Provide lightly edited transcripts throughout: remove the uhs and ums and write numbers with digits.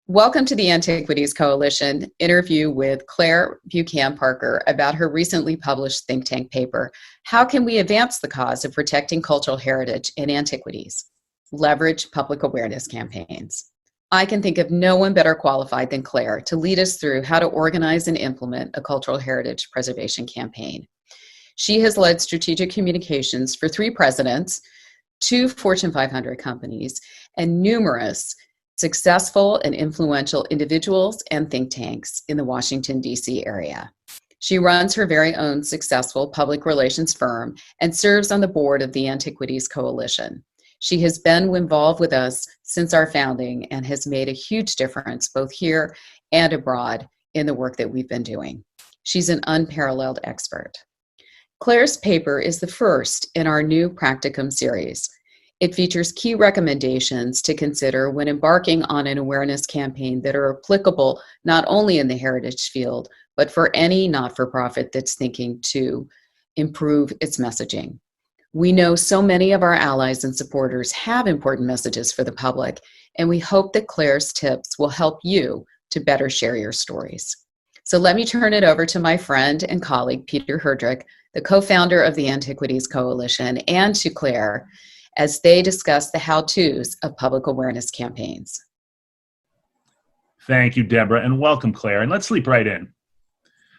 Welcome to the Antiquities Coalition interview with Lehr Buchan Parker about her recently published think tank paper, How Can We Advance the Cause of Protecting Cultural Heritage in Antiquities? Leverage Public Awareness Campaigns. I can think of no one better qualified than Lehr to lead us through how to organize and implement a cultural heritage preservation campaign. She has led strategic communications for 3 presidents, 2 Fortune 500 companies, and numerous successful and influential individuals and think tanks in the Washington, D.C. area. She runs her very own successful public relations firm and serves on the board of the Antiquities Coalition. She has been involved with us since our founding and has made a huge difference both here and abroad in the work that we've been doing. She's an unparalleled expert. Lehr's paper is the first in our new practicum series. It features key recommendations to consider when embarking on an awareness campaign that are applicable not only in the heritage field, but for any not-for-profit that's thinking to improve its messaging. We know so many of our allies and supporters have important messages for the public, and we hope that Lehr's tips will help you to better share your stories. So let me turn it over to my friend and colleague, Peter Herdrich, the co-founder of the Antiquities Coalition, and to Lehr, as they discuss the how-tos of public awareness campaigns. Thank you, Deborah, and welcome, Lehr. And let's leap right in.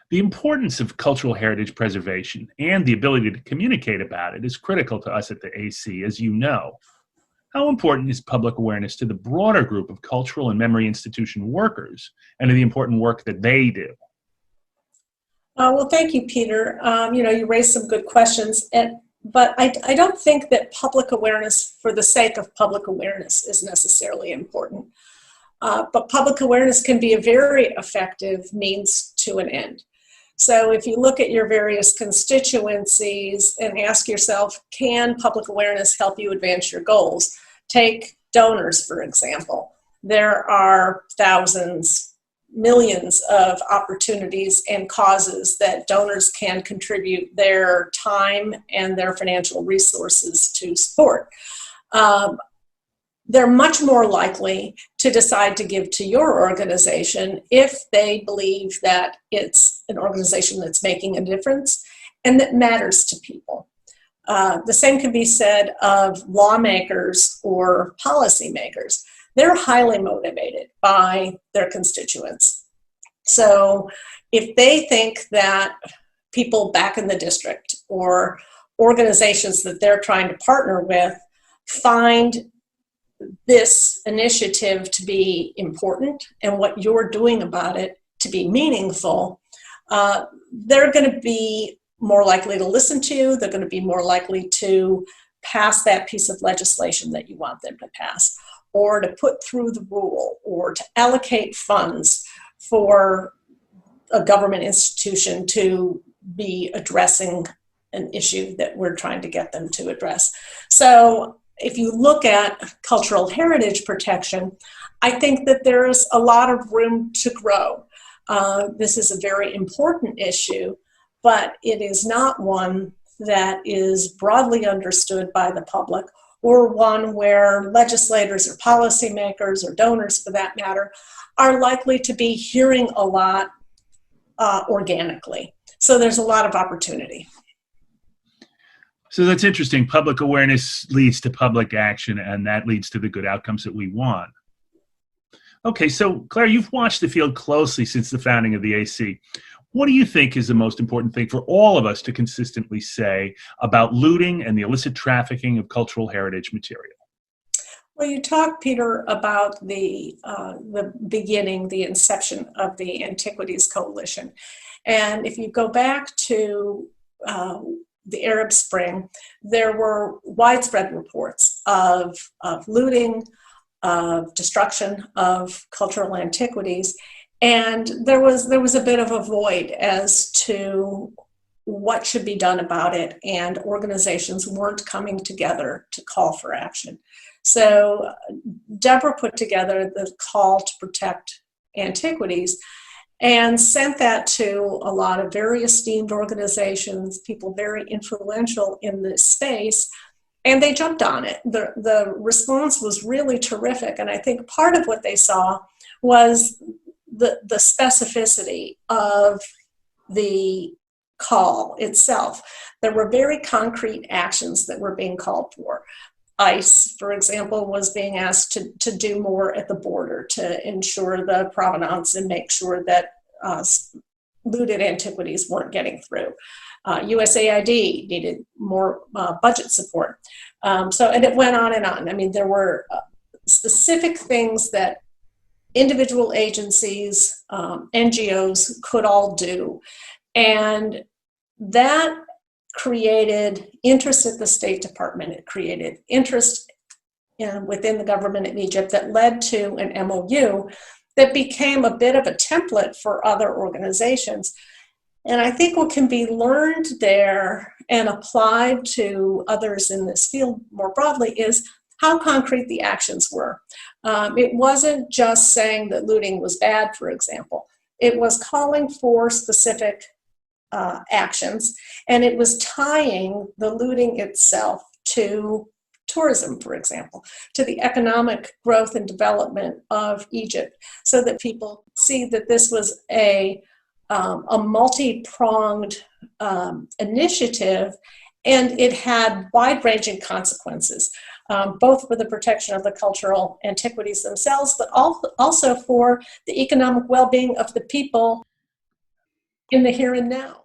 The importance of cultural heritage preservation and the ability to communicate about it is critical to us at the AC, as you know. How important is public awareness to the broader group of cultural and memory institution workers and to the important work that they do? Well, thank you, Peter. You raised some good questions. But I don't think that public awareness for the sake of public awareness is necessarily important. But public awareness can be a very effective means to an end. So if you look at your various constituencies and ask yourself, can public awareness help you advance your goals? Take donors, for example. There are thousands, millions of opportunities and causes that donors can contribute their time and their financial resources to support. They're much more likely to decide to give to your organization if they believe that it's an organization that's making a difference and that matters to people. The same can be said of lawmakers or policymakers. They're highly motivated by their constituents. So if they think that people back in the district or organizations that they're trying to partner with find this initiative to be important and what you're doing about it to be meaningful, they're going to be more likely to listen to you. They're going to be more likely to pass that piece of legislation that you want them to pass, or to put through the rule, or to allocate funds for a government institution to be addressing an issue that we're trying to get them to address. So if you look at cultural heritage protection, I think that there's a lot of room to grow. This is a very important issue, but it is not one that is broadly understood by the public, or one where legislators or policymakers or donors, for that matter, are likely to be hearing a lot organically. So there's a lot of opportunity. So that's interesting. Public awareness leads to public action, and that leads to the good outcomes that we want. Okay, so Lehr, you've watched the field closely since the founding of the AC. What do you think is the most important thing for all of us to consistently say about looting and the illicit trafficking of cultural heritage material? Well, you talked, Peter, about the beginning, the inception of the Antiquities Coalition. And if you go back to the Arab Spring, there were widespread reports of looting, of destruction of cultural antiquities. And there was a bit of a void as to what should be done about it, and organizations weren't coming together to call for action. So Deborah put together the call to protect antiquities and sent that to a lot of very esteemed organizations, people very influential in this space, And they jumped on it. The response was really terrific. And I think part of what they saw was the specificity of the call itself. There were very concrete actions that were being called for. ICE, for example, was being asked to do more at the border to ensure the provenance and make sure that looted antiquities weren't getting through. USAID needed more budget support. And it went on and on. I mean, there were specific things that individual agencies, NGOs could all do. And that created interest at the State Department. It created interest within the government in Egypt that led to an MOU that became a bit of a template for other organizations. And I think what can be learned there and applied to others in this field more broadly is how concrete the actions were. It wasn't just saying that looting was bad, for example. It was calling for specific actions, and it was tying the looting itself to tourism, for example, to the economic growth and development of Egypt, so that people see that this was a multi-pronged initiative, and it had wide-ranging consequences, both for the protection of the cultural antiquities themselves, but also for the economic well-being of the people in the here and now.